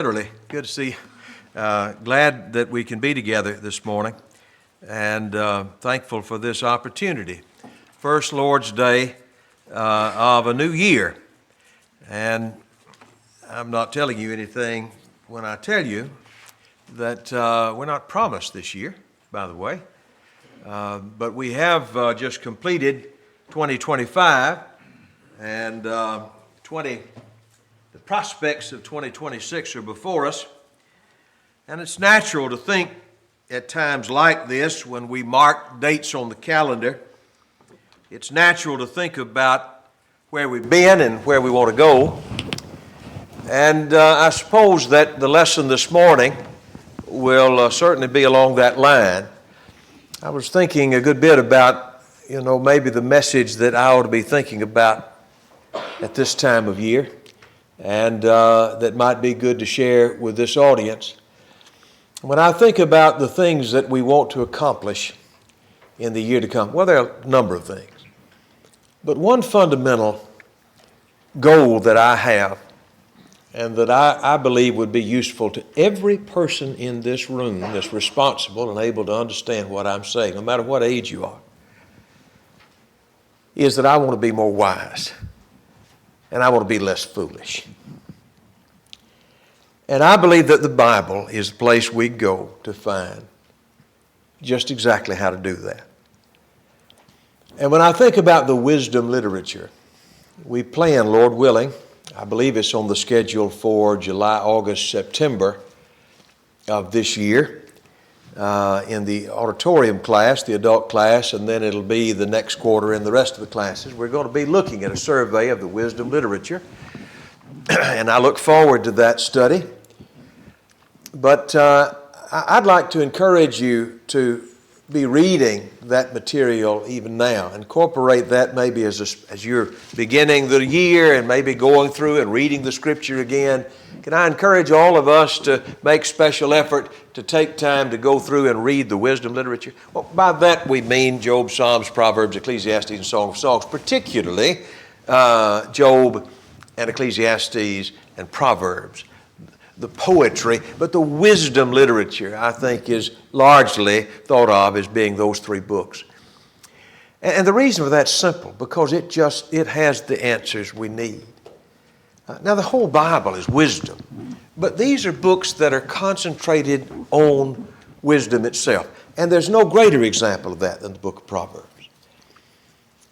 Literally, good to see. Glad that we can be together this morning, and thankful for this opportunity. First Lord's Day of a new year, and I'm not telling you anything when I tell you that we're not promised this year, by the way, but we have just completed 2025, and the prospects of 2026 are before us, and it's natural to think at times like this when we mark dates on the calendar. It's natural to think about where we've been and where we want to go. And I suppose that the lesson this morning will certainly be along that line. I was thinking a good bit about, maybe the message that I ought to be thinking about at this time of year, and that might be good to share with this audience. When I think about the things that we want to accomplish in the year to come, well, there are a number of things, but one fundamental goal that I have and that I believe would be useful to every person in this room that's responsible and able to understand what I'm saying, no matter what age you are, is that I want to be more wise. And I want to be less foolish. And I believe that the Bible is the place we go to find just exactly how to do that. And when I think about the wisdom literature, we plan, Lord willing, I believe it's on the schedule for July, August, September of this year, in the auditorium class, the adult class, and then it'll be the next quarter in the rest of the classes. We're going to be looking at a survey of the wisdom literature, and I look forward to that study. But I'd like to encourage you to be reading that material even now. Incorporate that maybe as you're beginning the year and maybe going through and reading the Scripture again. Can I encourage all of us to make special effort to take time to go through and read the wisdom literature? Well, by that we mean Job, Psalms, Proverbs, Ecclesiastes, and Song of Songs, particularly Job and Ecclesiastes and Proverbs. The poetry, but the wisdom literature, I think, is largely thought of as being those three books. And the reason for that's simple, because it has the answers we need. Now, the whole Bible is wisdom, but these are books that are concentrated on wisdom itself. And there's no greater example of that than the book of Proverbs.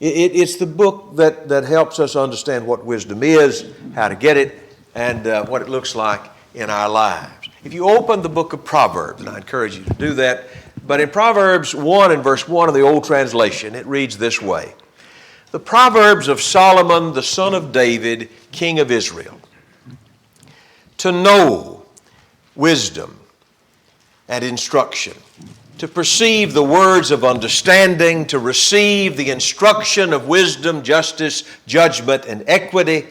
It's the book that helps us understand what wisdom is, how to get it, and what it looks like in our lives. If you open the book of Proverbs, and I encourage you to do that, but in Proverbs 1 and verse 1 of the Old Translation, it reads this way: The Proverbs of Solomon, the son of David, king of Israel. To know wisdom and instruction, to perceive the words of understanding, to receive the instruction of wisdom, justice, judgment, and equity,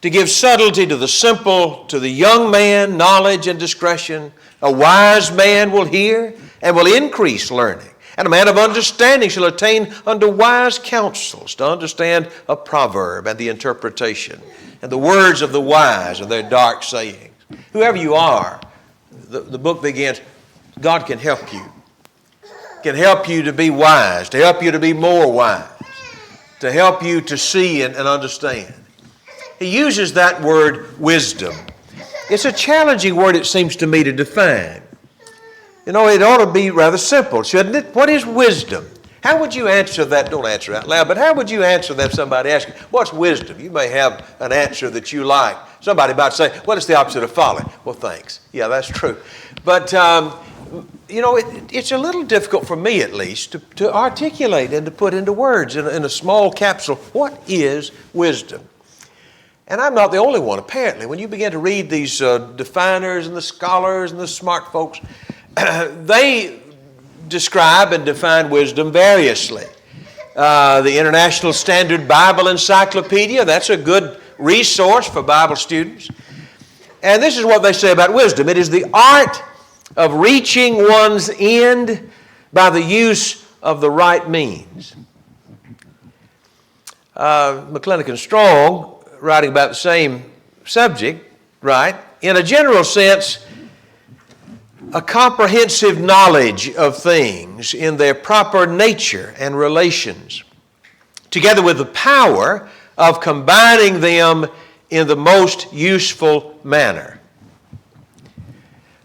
to give subtlety to the simple, to the young man, knowledge and discretion. A wise man will hear and will increase learning, and a man of understanding shall attain unto wise counsels, to understand a proverb and the interpretation, and the words of the wise and their dark sayings. Whoever you are, the book begins, God can help you. Can help you to be wise, to help you to be more wise, to help you to see and understand. He uses that word wisdom. It's a challenging word, it seems to me, to define. It ought to be rather simple, shouldn't it? What is wisdom? How would you answer that? Don't answer out loud, but how would you answer that if somebody asks you, what's wisdom? You may have an answer that you like. Somebody might say, well, it's the opposite of folly. Well, thanks. Yeah, that's true. But, it's a little difficult for me, at least, to articulate and to put into words in a small capsule. What is wisdom? And I'm not the only one, apparently. When you begin to read these definers and the scholars and the smart folks, they describe and define wisdom variously. The International Standard Bible Encyclopedia, that's a good resource for Bible students. And this is what they say about wisdom. It is the art of reaching one's end by the use of the right means. McClintock and Strong, writing about the same subject, right, in a general sense, a comprehensive knowledge of things in their proper nature and relations, together with the power of combining them in the most useful manner.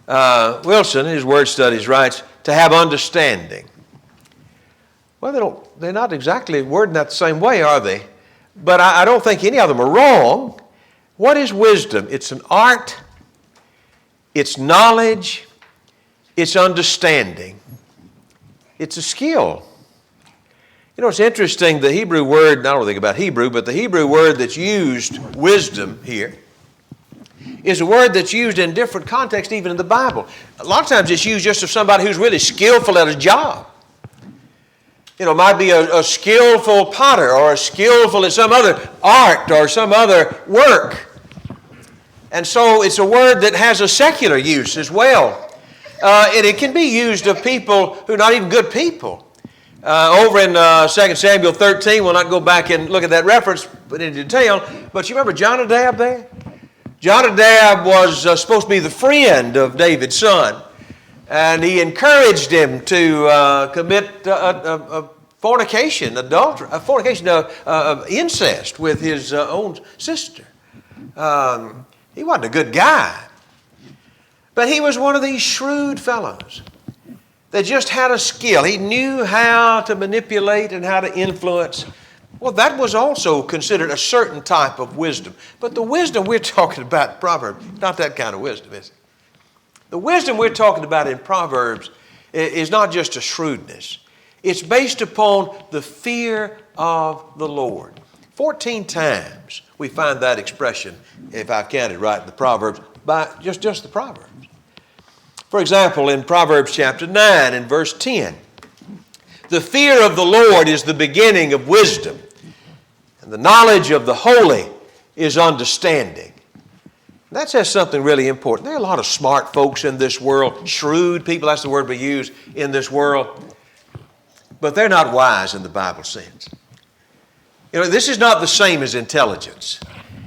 Wilson, in his word studies, writes, to have understanding. Well, they're not exactly wording that the same way, are they? But I don't think any of them are wrong. What is wisdom? It's an art, it's knowledge, it's understanding. It's a skill. You know, it's interesting, the Hebrew word, I don't think about Hebrew, but the Hebrew word that's used, wisdom here, is a word that's used in different contexts, even in the Bible. A lot of times it's used just of somebody who's really skillful at a job. You know, it might be a skillful potter or a skillful at some other art or some other work. And so it's a word that has a secular use as well. And it can be used of people who are not even good people. Over in 2 Samuel 13, we'll not go back and look at that reference in detail, but you remember Jonadab there? Jonadab was supposed to be the friend of David's son, and he encouraged him to commit fornication, adultery, incest with his own sister. He wasn't a good guy, but he was one of these shrewd fellows that just had a skill. He knew how to manipulate and how to influence. Well, that was also considered a certain type of wisdom. But the wisdom we're talking about in Proverbs, not that kind of wisdom, is it? The wisdom we're talking about in Proverbs is not just a shrewdness. It's based upon the fear of the Lord. 14 times we find that expression, if I've counted right, in the Proverbs, by just the Proverbs. For example, in Proverbs chapter 9 and verse 10, the fear of the Lord is the beginning of wisdom, and the knowledge of the holy is understanding. That says something really important. There are a lot of smart folks in this world, shrewd people, that's the word we use in this world, but they're not wise in the Bible sense. You know, this is not the same as intelligence.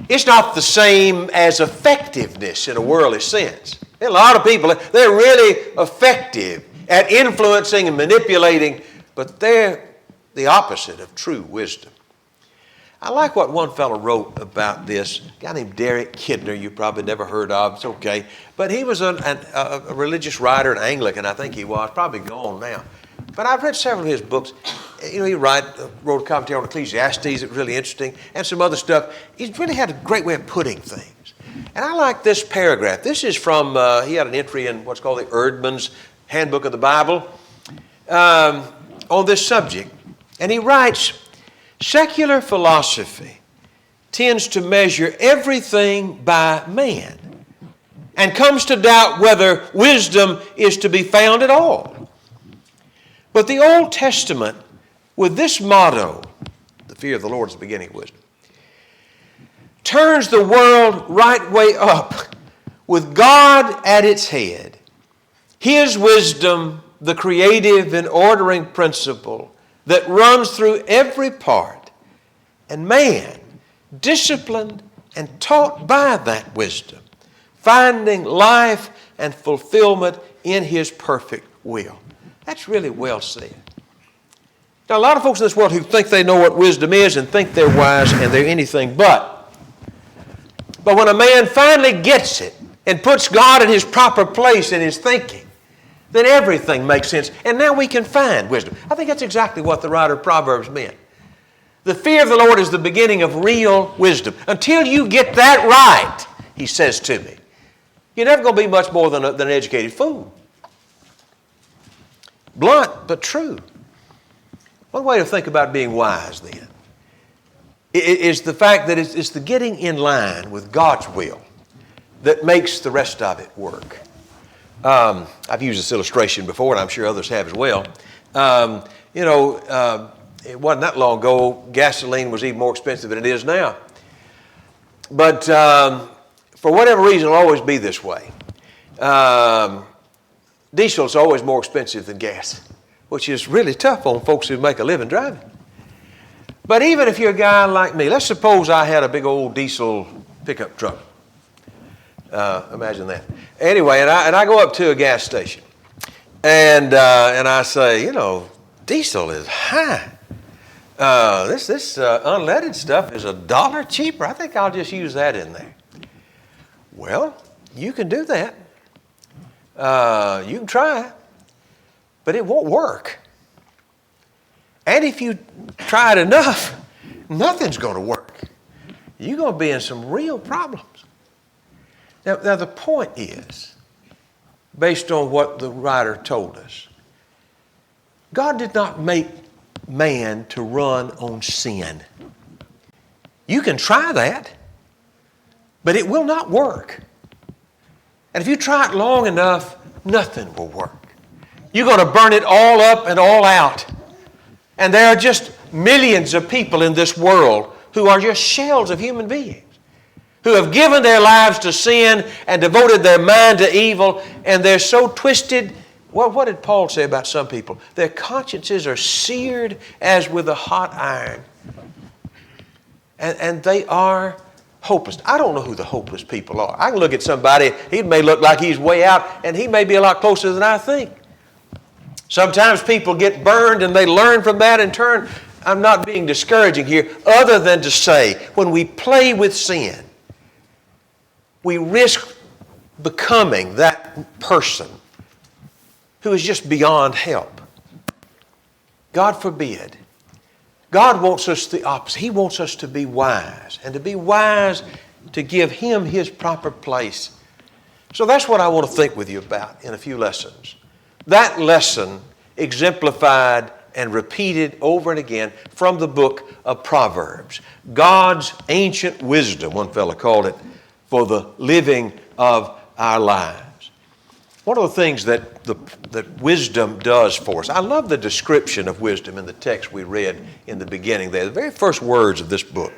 It's not the same as effectiveness in a worldly sense. There are a lot of people, they're really effective at influencing and manipulating, but they're the opposite of true wisdom. I like what one fellow wrote about this. A guy named Derek Kidner, you probably never heard of, it's okay. But he was a religious writer, an Anglican, I think he was, probably gone now. But I've read several of his books. You know, he wrote a commentary on Ecclesiastes, it was really interesting, and some other stuff. He really had a great way of putting things. And I like this paragraph. This is from, he had an entry in what's called the Erdman's Handbook of the Bible on this subject. And he writes, secular philosophy tends to measure everything by man and comes to doubt whether wisdom is to be found at all. But the Old Testament, with this motto, the fear of the Lord is the beginning of wisdom, turns the world right way up with God at its head. His wisdom, the creative and ordering principle that runs through every part, and man, disciplined and taught by that wisdom, finding life and fulfillment in His perfect will. That's really well said. Now, a lot of folks in this world who think they know what wisdom is and think they're wise and they're anything but. But when a man finally gets it and puts God in His proper place in his thinking, then everything makes sense. And now we can find wisdom. I think that's exactly what the writer of Proverbs meant. The fear of the Lord is the beginning of real wisdom. Until you get that right, he says to me, you're never going to be much more than an educated fool. Blunt, but true. One way to think about being wise, then, is the fact that it's the getting in line with God's will that makes the rest of it work. I've used this illustration before, and I'm sure others have as well. It wasn't that long ago, gasoline was even more expensive than it is now. But for whatever reason, it'll always be this way. Diesel is always more expensive than gas, which is really tough on folks who make a living driving. But even if you're a guy like me, let's suppose I had a big old diesel pickup truck. Imagine that. Anyway, and I go up to a gas station, and I say, diesel is high. This unleaded stuff is $1 cheaper. I think I'll just use that in there. Well, you can do that. You can try, but it won't work. And if you try it enough, nothing's going to work. You're going to be in some real problems. Now the point is, based on what the writer told us, God did not make man to run on sin. You can try that, but it will not work. And if you try it long enough, nothing will work. You're going to burn it all up and all out. And there are just millions of people in this world who are just shells of human beings, who have given their lives to sin and devoted their mind to evil, and they're so twisted. Well, what did Paul say about some people? Their consciences are seared as with a hot iron. And they are hopeless. I don't know who the hopeless people are. I can look at somebody, he may look like he's way out, and he may be a lot closer than I think. Sometimes people get burned and they learn from that and turn. I'm not being discouraging here, other than to say, when we play with sin, we risk becoming that person who is just beyond help. God forbid. God wants us the opposite. He wants us to be wise, and to be wise to give Him His proper place. So that's what I want to think with you about in a few lessons. That lesson exemplified and repeated over and again from the book of Proverbs. God's ancient wisdom, one fellow called it, for the living of our lives. One of the things that wisdom does for us, I love the description of wisdom in the text we read in the beginning there, the very first words of this book.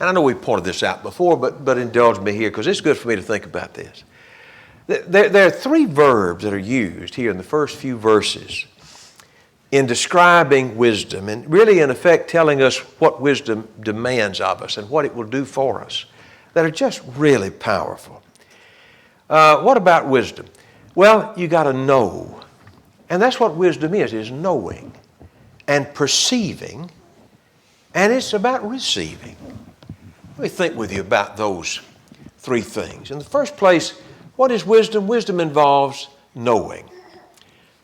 And I know we've pointed this out before, but indulge me here because it's good for me to think about this. There are three verbs that are used here in the first few verses in describing wisdom, and really in effect telling us what wisdom demands of us and what it will do for us, that are just really powerful. What about wisdom? Well, you got to know. And that's what wisdom is knowing and perceiving, and it's about receiving. Let me think with you about those three things. In the first place, what is wisdom? Wisdom involves knowing.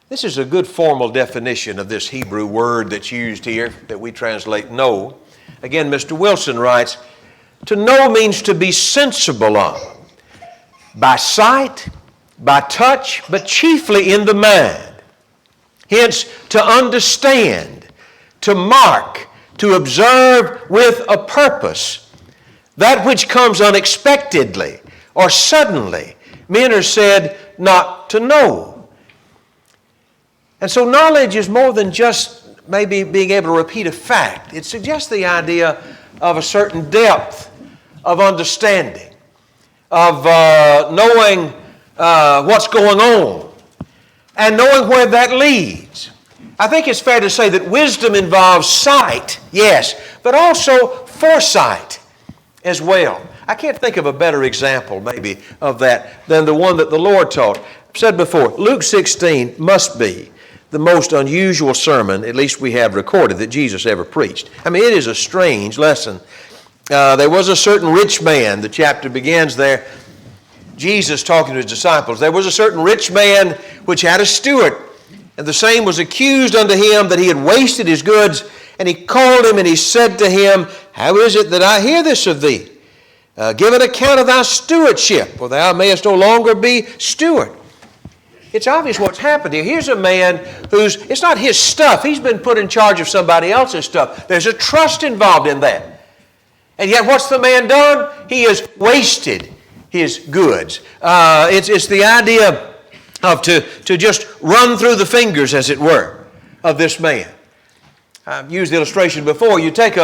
This is a good formal definition of this Hebrew word that's used here that we translate know. Again, Mr. Wilson writes, to know means to be sensible of, by sight, by touch, but chiefly in the mind. Hence, to understand, to mark, to observe with a purpose, that which comes unexpectedly or suddenly. Men are said not to know. And so knowledge is more than just maybe being able to repeat a fact. It suggests the idea of a certain depth of understanding, of knowing what's going on, and knowing where that leads. I think it's fair to say that wisdom involves sight, yes, but also foresight as well. I can't think of a better example, maybe, of that than the one that the Lord taught. I've said before, Luke 16 must be the most unusual sermon, at least we have recorded, that Jesus ever preached. I mean, it is a strange lesson. There was a certain rich man, the chapter begins there, Jesus talking to his disciples. There was a certain rich man which had a steward, and the same was accused unto him that he had wasted his goods. And he called him and he said to him, how is it that I hear this of thee? Give an account of thy stewardship, for thou mayest no longer be steward. It's obvious what's happened here. Here's a man it's not his stuff. He's been put in charge of somebody else's stuff. There's a trust involved in that. And yet what's the man done? He has wasted his goods. It's the idea of to just run through the fingers, as it were, of this man. I've used the illustration before. You take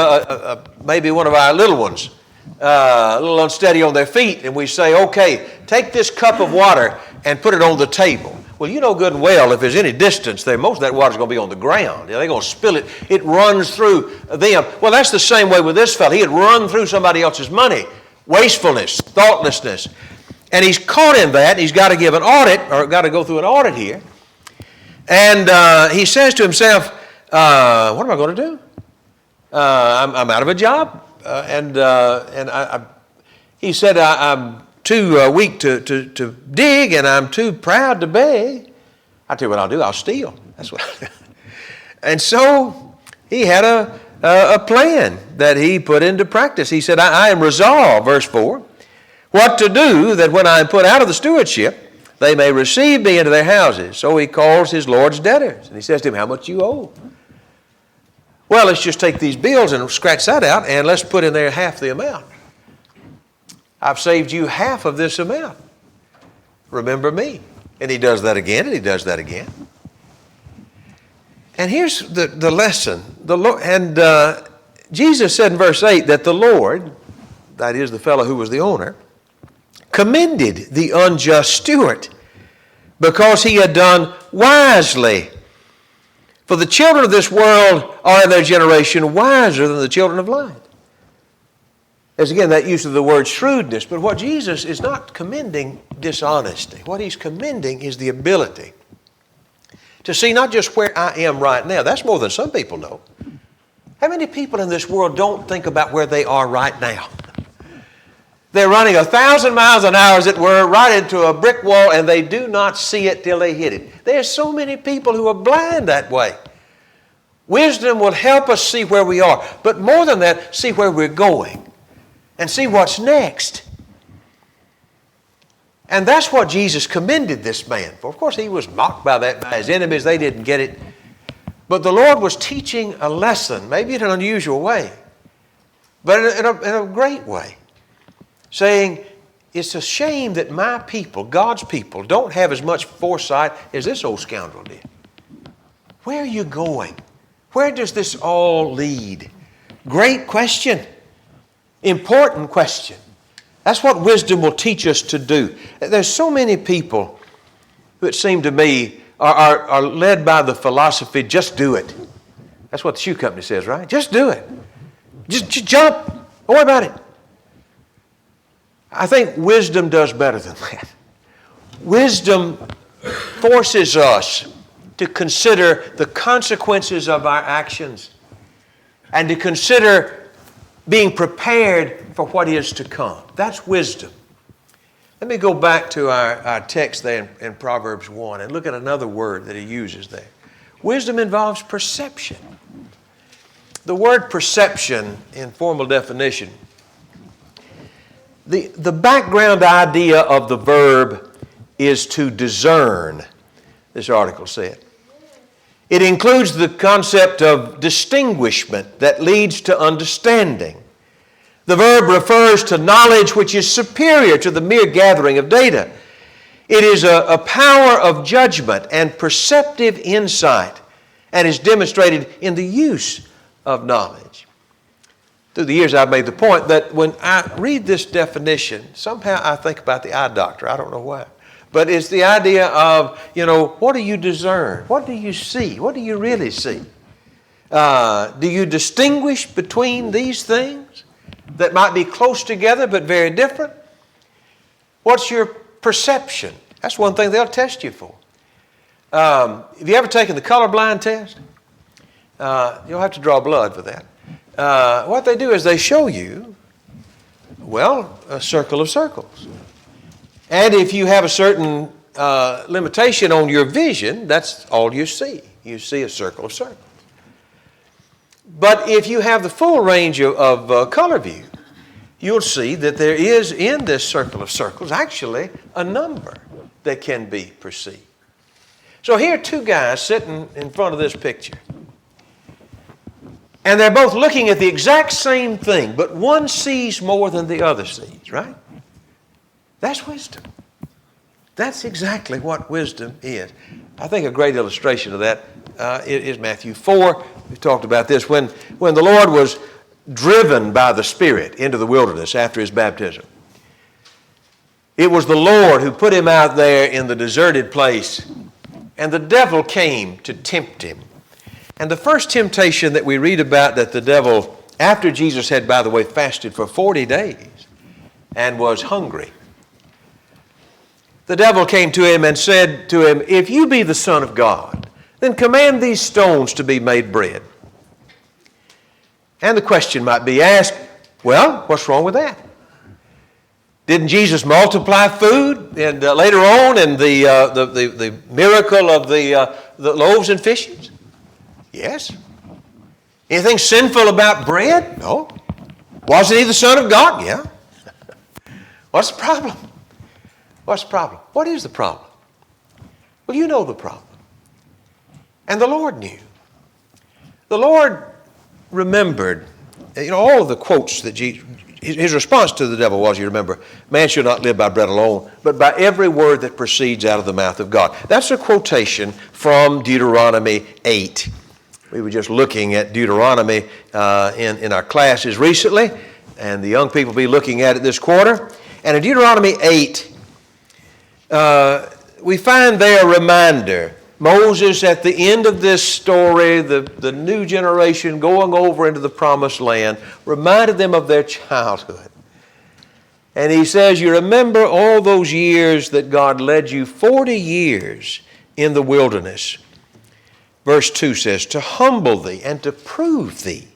maybe one of our little ones, a little unsteady on their feet, and we say, okay, take this cup of water and put it on the table. Well, you know good and well, if there's any distance there, most of that water's going to be on the ground. They're going to spill it. It runs through them. Well, that's the same way with this fellow. He had run through somebody else's money. Wastefulness, thoughtlessness. And he's caught in that. He's got to give an audit, or got to go through an audit here. And he says to himself, what am I going to do? I'm out of a job. He said, I'm too weak to dig, and I'm too proud to beg. I'll tell you what I'll do. I'll steal. That's what I'll do. And so he had a plan that he put into practice. He said, I am resolved, verse 4, what to do that when I am put out of the stewardship, they may receive me into their houses. So he calls his Lord's debtors. And he says to him, how much you owe? Well, let's just take these bills and scratch that out, and let's put in there half the amount. I've saved you half of this amount. Remember me. And he does that again, and he does that again. And here's the lesson. Jesus said in verse 8 that the Lord, that is the fellow who was the owner, commended the unjust steward because he had done wisely. For the children of this world are in their generation wiser than the children of light. There's again that use of the word shrewdness, but what Jesus is not commending dishonesty. What he's commending is the ability to see not just where I am right now. That's more than some people know. How many people in this world don't think about where they are right now? They're running 1,000 miles an hour, as it were, right into a brick wall, and they do not see it till they hit it. There's so many people who are blind that way. Wisdom will help us see where we are, but more than that, see where we're going and see what's next. And that's what Jesus commended this man for. Of course, he was mocked by his enemies. They didn't get it. But the Lord was teaching a lesson, maybe in an unusual way, but in a great way, saying, it's a shame that my people, God's people, don't have as much foresight as this old scoundrel did. Where are you going? Where does this all lead? Great question. Important question. That's what wisdom will teach us to do. There's so many people who, it seemed to me, are led by the philosophy, just do it. That's what the shoe company says, right? Just do it. Just jump. Don't worry about it. I think wisdom does better than that. Wisdom forces us to consider the consequences of our actions and to consider being prepared for what is to come. That's wisdom. Let me go back to our text there in Proverbs 1 and look at another word that he uses there. Wisdom involves perception. The word perception, in formal definition, the background idea of the verb is to discern, this article said. It includes the concept of distinguishment that leads to understanding. The verb refers to knowledge which is superior to the mere gathering of data. It is a power of judgment and perceptive insight and is demonstrated in the use of knowledge. Through the years, I've made the point that when I read this definition, somehow I think about the eye doctor. I don't know why. But it's the idea of, what do you discern? What do you see? What do you really see? Do you distinguish between these things that might be close together but very different? What's your perception? That's one thing they'll test you for. Have you ever taken the colorblind test? You'll have to draw blood for that. What they do is they show you, a circle of circles. And if you have a certain limitation on your vision, that's all you see. You see a circle of circles. But if you have the full range of color view, you'll see that there is in this circle of circles actually a number that can be perceived. So here are two guys sitting in front of this picture. And they're both looking at the exact same thing, but one sees more than the other sees, right? That's wisdom. That's exactly what wisdom is. I think a great illustration of that is Matthew 4. We've talked about this. When the Lord was driven by the Spirit into the wilderness after his baptism, it was the Lord who put him out there in the deserted place, and the devil came to tempt him. And the first temptation that we read about that the devil, after Jesus had, by the way, fasted for 40 days and was hungry, the devil came to him and said to him, "If you be the Son of God, then command these stones to be made bread." And the question might be asked, well, what's wrong with that? Didn't Jesus multiply food and later on in the miracle of the loaves and fishes? Yes. Anything sinful about bread? No. Wasn't he the Son of God? Yeah. What's the problem? What's the problem? What is the problem? Well, you know the problem. And the Lord knew. The Lord remembered, all of the quotes that Jesus, his response to the devil was, you remember, man shall not live by bread alone, but by every word that proceeds out of the mouth of God. That's a quotation from Deuteronomy 8. We were just looking at Deuteronomy in our classes recently, and the young people will be looking at it this quarter. And in Deuteronomy 8, we find there a reminder. Moses, at the end of this story, the new generation going over into the promised land, reminded them of their childhood. And he says, you remember all those years that God led you, 40 years in the wilderness. Verse 2 says, to humble thee and to prove thee,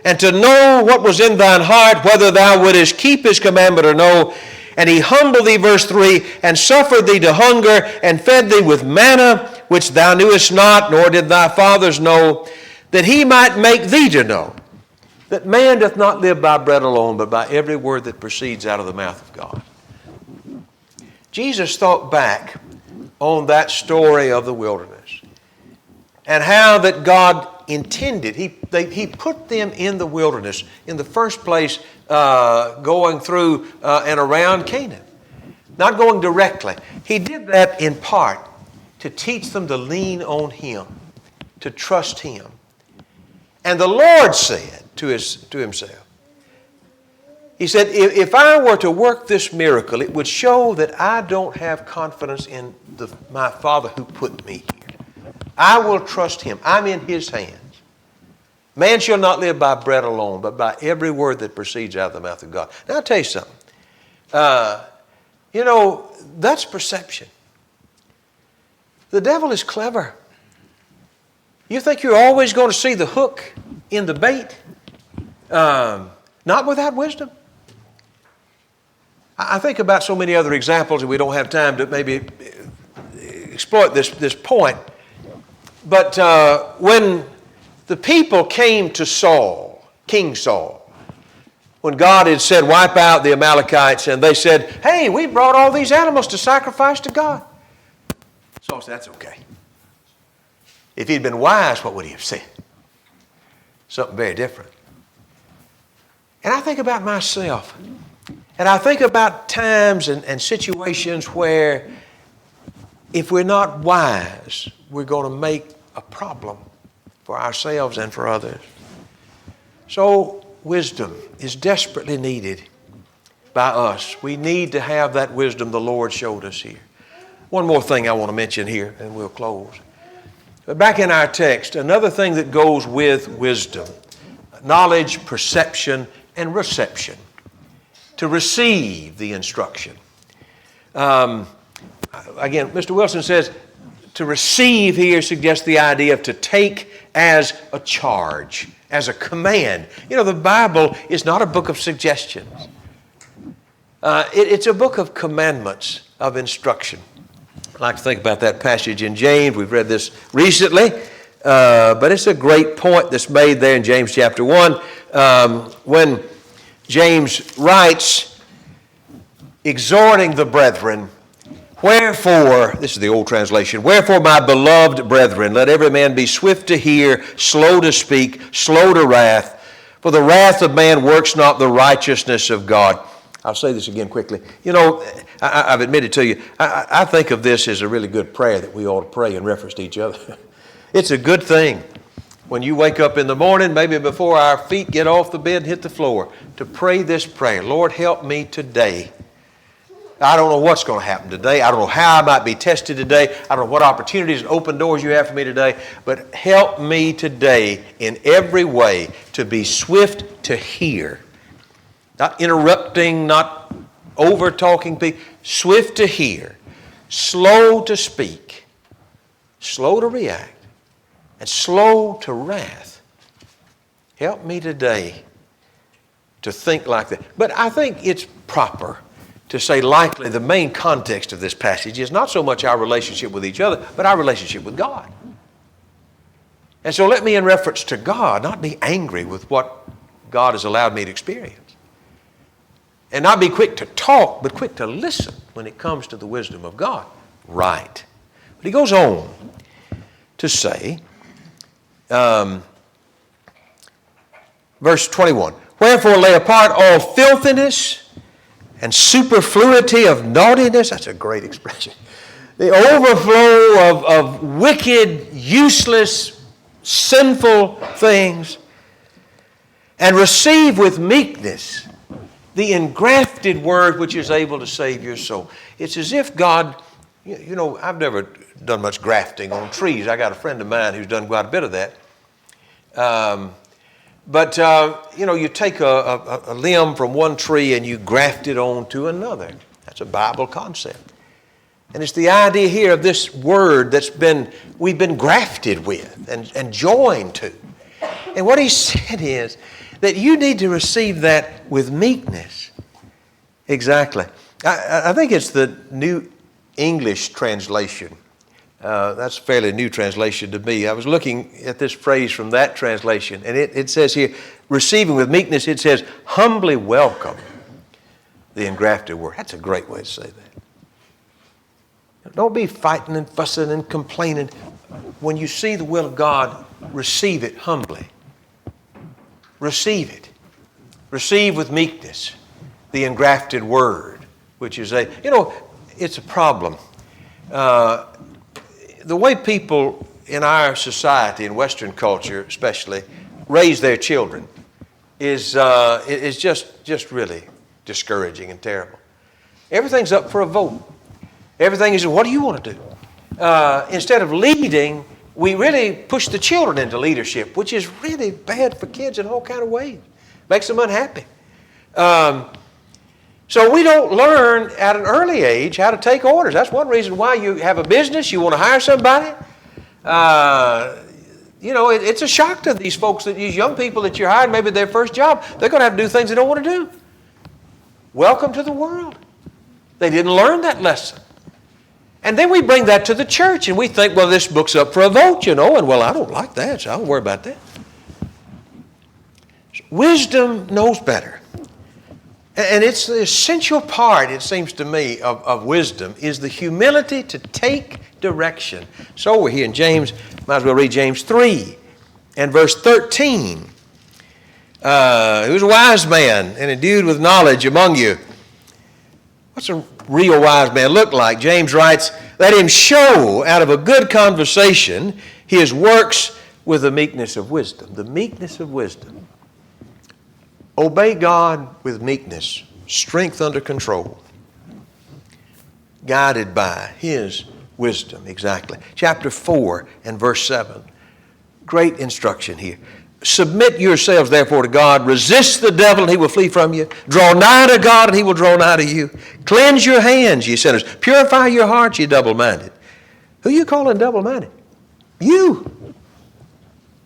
and to know what was in thine heart, whether thou wouldest keep his commandment or no. And he humbled thee, verse 3, and suffered thee to hunger, and fed thee with manna, which thou knewest not, nor did thy fathers know, that he might make thee to know that man doth not live by bread alone, but by every word that proceeds out of the mouth of God. Jesus thought back on that story of the wilderness and how that God intended. He put them in the wilderness in the first place, going through and around Canaan, not going directly. He did that in part to teach them to lean on him, to trust him. And the Lord said to himself, he said, if I were to work this miracle, it would show that I don't have confidence in my Father who put me here. I will trust him. I'm in his hands. Man shall not live by bread alone, but by every word that proceeds out of the mouth of God. Now I'll tell you something. That's perception. The devil is clever. You think you're always going to see the hook in the bait? Not without wisdom. I think about so many other examples, and we don't have time to maybe exploit this point. But when the people came to Saul, King Saul, when God had said, wipe out the Amalekites, and they said, hey, we brought all these animals to sacrifice to God. Saul said, that's okay. If he'd been wise, what would he have said? Something very different. And I think about myself, and I think about times and situations where if we're not wise, we're going to make a problem for ourselves and for others. So wisdom is desperately needed by us. We need to have that wisdom the Lord showed us here. One more thing I want to mention here, and we'll close. But back in our text, another thing that goes with wisdom, knowledge, perception, and reception. To receive the instruction. Again, Mr. Wilson says to receive here suggests the idea of to take as a charge, as a command. The Bible is not a book of suggestions. It's a book of commandments, of instruction. I like to think about that passage in James. We've read this recently, but it's a great point that's made there in James chapter 1 when James writes, exhorting the brethren, wherefore, this is the old translation, wherefore, my beloved brethren, let every man be swift to hear, slow to speak, slow to wrath, for the wrath of man works not the righteousness of God. I'll say this again quickly. I've admitted to you, I think of this as a really good prayer that we ought to pray in reference to each other. It's a good thing when you wake up in the morning, maybe before our feet get off the bed and hit the floor, to pray this prayer. Lord, help me today. I don't know what's going to happen today. I don't know how I might be tested today. I don't know what opportunities and open doors you have for me today. But help me today in every way to be swift to hear. Not interrupting, not over-talking people. Swift to hear. slow to speak, slow to react, and slow to wrath. Help me today to think like that. But I think it's proper to say likely the main context of this passage is not so much our relationship with each other, but our relationship with God. And so let me, in reference to God, not be angry with what God has allowed me to experience. And not be quick to talk, but quick to listen when it comes to the wisdom of God. Right. But he goes on to say, verse 21, wherefore lay apart all filthiness and superfluity of naughtiness. That's a great expression. The overflow of wicked, useless, sinful things, and receive with meekness the engrafted word which is able to save your soul. It's as if God, you know, I've never done much grafting on trees. I got a friend of mine who's done quite a bit of that. You know, you take a limb from one tree and you graft it onto another. That's a Bible concept. And it's the idea here of this word we've been grafted with and joined to. And what he said is that you need to receive that with meekness. Exactly. I think it's the New English translation. That's a fairly new translation to me. I was looking at this phrase from that translation, and it says here, receiving with meekness, it says, humbly welcome the engrafted word. That's a great way to say that. Don't be fighting and fussing and complaining. When you see the will of God, receive it humbly. Receive it. Receive with meekness the engrafted word, which is it's a problem. The way people in our society, in Western culture especially, raise their children is just really discouraging and terrible. Everything's up for a vote. Everything is, what do you want to do? Instead of leading, we really push the children into leadership, which is really bad for kids in all kind of ways. Makes them unhappy. So we don't learn at an early age how to take orders. That's one reason why you have a business, you want to hire somebody. It's a shock to these folks, these young people that you're hiring, maybe their first job, they're going to have to do things they don't want to do. Welcome to the world. They didn't learn that lesson. And then we bring that to the church and we think, well, this book's up for a vote, and well, I don't like that, so I don't worry about that. Wisdom knows better. And it's the essential part, it seems to me, of wisdom is the humility to take direction. So we're here in James, might as well read James 3 and verse 13. Who's a wise man and endued with knowledge among you? What's a real wise man look like? James writes, let him show out of a good conversation his works with the meekness of wisdom. The meekness of wisdom. Obey God with meekness, strength under control, guided by his wisdom, exactly. Chapter 4 and verse 7. Great instruction here. Submit yourselves therefore to God. Resist the devil and he will flee from you. Draw nigh to God and he will draw nigh to you. Cleanse your hands, ye sinners. Purify your hearts, ye double-minded. Who are you calling double-minded? You.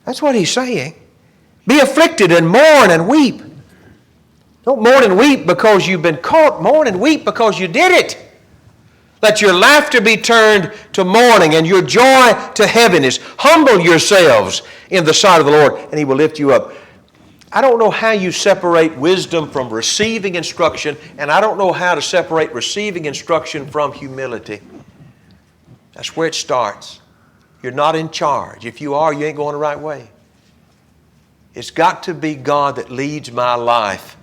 That's what he's saying. Be afflicted and mourn and weep. Don't mourn and weep because you've been caught. Mourn and weep because you did it. Let your laughter be turned to mourning and your joy to heaviness. Humble yourselves in the sight of the Lord, and he will lift you up. I don't know how you separate wisdom from receiving instruction, and I don't know how to separate receiving instruction from humility. That's where it starts. You're not in charge. If you are, you ain't going the right way. It's got to be God that leads my life.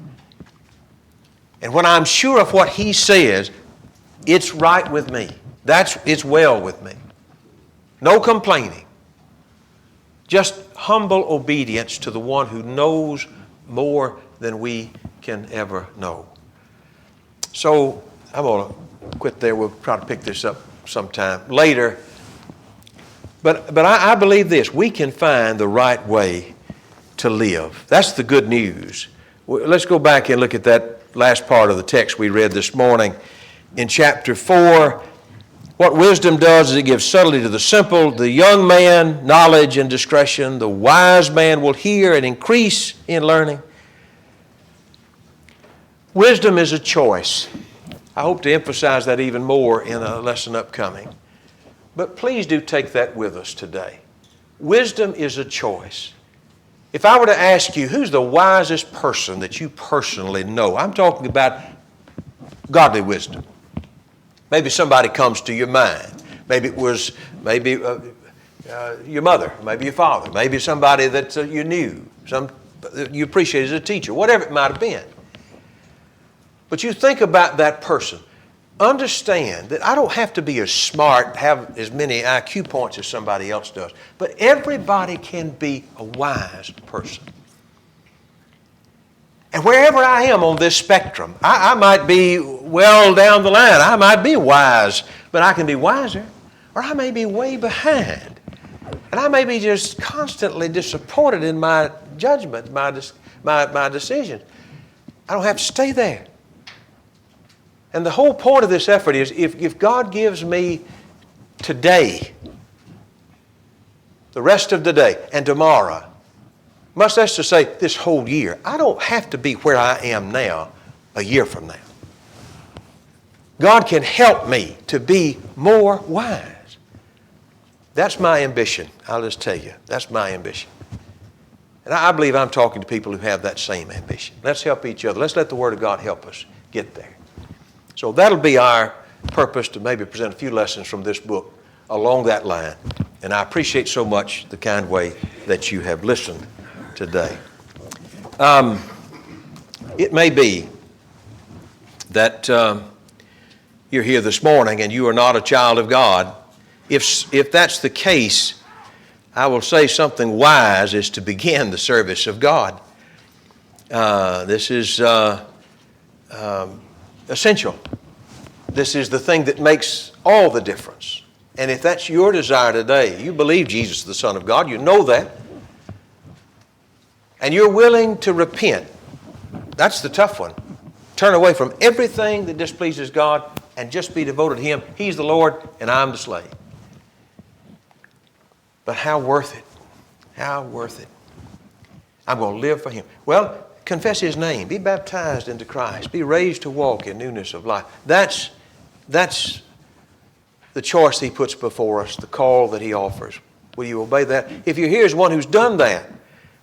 And when I'm sure of what he says, it's right with me. It's well with me. No complaining. Just humble obedience to the one who knows more than we can ever know. So I'm going to quit there. We'll try to pick this up sometime later. But I believe this. We can find the right way to live. That's the good news. Let's go back and look at that last part of the text we read this morning. In chapter 4, What wisdom does is it gives subtlety to the simple. The young man, knowledge and discretion. The wise man will hear and increase in learning. Wisdom is a choice. I hope to emphasize that even more in a lesson upcoming. But please do take that with us today. Wisdom is a choice. If I were to ask you, who's the wisest person that you personally know? I'm talking about godly wisdom. Maybe somebody comes to your mind. Maybe it was your mother, maybe your father, maybe somebody that you knew, you appreciated as a teacher, whatever it might have been. But you think about that person. Understand that I don't have to be as smart, have as many IQ points as somebody else does, but everybody can be a wise person. And wherever I am on this spectrum, I might be well down the line. I might be wise, but I can be wiser. Or I may be way behind. And I may be just constantly disappointed in my judgment, my decision. I don't have to stay there. And the whole point of this effort is if God gives me today, the rest of the day, and tomorrow, much less to say this whole year, I don't have to be where I am now a year from now. God can help me to be more wise. That's my ambition. I'll just tell you, that's my ambition. And I believe I'm talking to people who have that same ambition. Let's help each other. Let's let the Word of God help us get there. So that'll be our purpose, to maybe present a few lessons from this book along that line. And I appreciate so much the kind way that you have listened today. It may be that you're here this morning and you are not a child of God. If that's the case, I will say something wise is to begin the service of God. This is essential. This is the thing that makes all the difference. And if that's your desire today, you believe Jesus is the Son of God, you know that, and you're willing to repent, that's the tough one. Turn away from everything that displeases God and just be devoted to Him. He's the Lord and I'm the slave. But how worth it? How worth it? I'm going to live for Him. Well, confess His name. Be baptized into Christ. Be raised to walk in newness of life. That's the choice He puts before us, the call that He offers. Will you obey that? If you're here as one who's done that,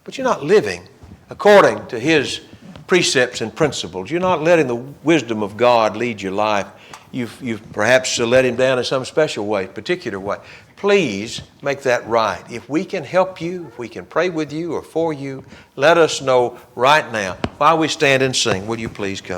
but you're not living according to His precepts and principles, you're not letting the wisdom of God lead your life, you've perhaps let Him down in some special way, particular way, please make that right. If we can help you, if we can pray with you or for you, let us know right now. While we stand and sing, will you please come?